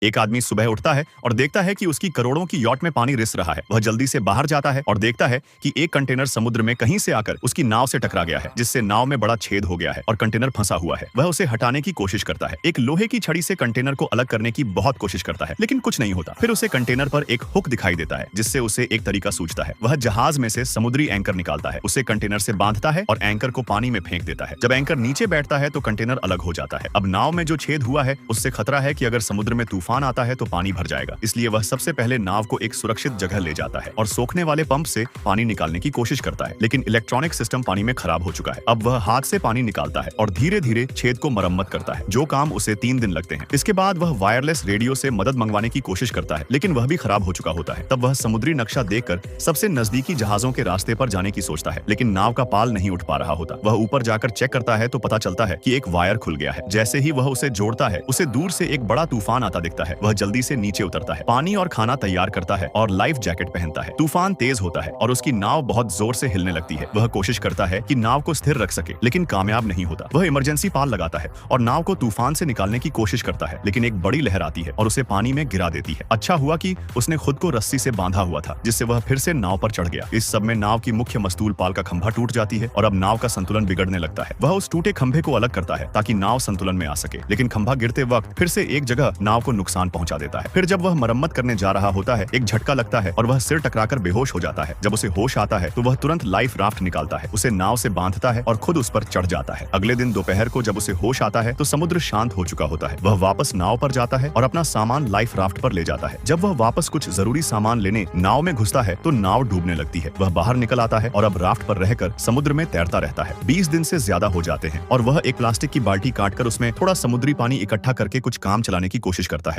एक आदमी सुबह उठता है और देखता है कि उसकी करोड़ों की यॉट में पानी रिस रहा है। वह जल्दी से बाहर जाता है और देखता है कि एक कंटेनर समुद्र में कहीं से आकर उसकी नाव से टकरा गया है, जिससे नाव में बड़ा छेद हो गया है और कंटेनर फंसा हुआ है। वह उसे हटाने की कोशिश करता है। एक लोहे की छड़ी से कंटेनर को अलग करने की बहुत कोशिश करता है, लेकिन कुछ नहीं होता। फिर उसे कंटेनर पर एक हुक दिखाई देता है, जिससे उसे एक तरीका सूझता है। वह जहाज में से समुद्री एंकर निकालता है, उसे कंटेनर से बांधता है और एंकर को पानी में फेंक देता है। जब एंकर नीचे बैठता है तो कंटेनर अलग हो जाता है। अब नाव में जो छेद हुआ है उससे खतरा है कि अगर समुद्र में तूफान आता है तो पानी भर जाएगा। इसलिए वह सबसे पहले नाव को एक सुरक्षित जगह ले जाता है और सोखने वाले पंप से पानी निकालने की कोशिश करता है, लेकिन इलेक्ट्रॉनिक सिस्टम पानी में खराब हो चुका है। अब वह हाथ से पानी निकालता है और धीरे धीरे छेद को मरम्मत करता है, जो काम उसे 3 दिन लगते हैं। इसके बाद वह वायरलेस रेडियो से मदद मंगवाने की कोशिश करता है, लेकिन वह भी खराब हो चुका होता है। तब वह समुद्री नक्शा देखकर सबसे नजदीकी जहाजों के रास्ते पर जाने की सोचता है, लेकिन नाव का पाल नहीं उठ पा रहा होता। वह ऊपर जाकर चेक करता है तो पता चलता है कि एक वायर खुल गया है। जैसे ही वह उसे जोड़ता है, उसे दूर से एक बड़ा तूफान आता दिखता है। वह जल्दी से नीचे उतरता है, पानी और खाना तैयार करता है और लाइफ जैकेट पहनता है। तूफान तेज होता है और उसकी नाव बहुत जोर से हिलने लगती है। वह कोशिश करता है कि नाव को स्थिर रख सके, लेकिन कामयाब नहीं होता। वह इमरजेंसी पाल लगाता है और नाव को तूफान से निकालने की कोशिश करता है, लेकिन एक बड़ी लहर आती है और उसे पानी में गिरा देती है। अच्छा हुआ कि उसने खुद को रस्सी से बांधा हुआ था, जिससे वह फिर से नाव पर चढ़ गया। इस सब में नाव की मुख्य मस्तूल पाल का खंभा टूट जाती है और अब नाव का संतुलन बिगड़ने लगता है। वह उस टूटे खंभे को अलग करता है ताकि नाव संतुलन में आ सके, लेकिन खंभा गिरते वक्त फिर से एक जगह नाव को नुकसान पहुंचा देता है। फिर जब वह मरम्मत करने जा रहा होता है, एक झटका लगता है और वह सिर टकराकर बेहोश हो जाता है। जब उसे होश आता है तो वह तुरंत लाइफ राफ्ट निकालता है, उसे नाव से बांधता है और खुद उस पर चढ़ जाता है। अगले दिन दोपहर को जब उसे होश आता है तो समुद्र शांत हो चुका होता है। वह वापस नाव पर जाता है और अपना सामान लाइफ राफ्ट पर ले जाता है। जब वह वापस कुछ जरूरी सामान लेने नाव में घुसता है तो नाव डूबने लगती है। वह बाहर निकल आता है और अब राफ्ट पर रहकर समुद्र में तैरता रहता है। 20 दिन से ज्यादा हो जाते हैं और वह एक प्लास्टिक की बाल्टी काटकर उसमें थोड़ा समुद्री पानी इकट्ठा करके कुछ काम चलाने की कोशिश करता है।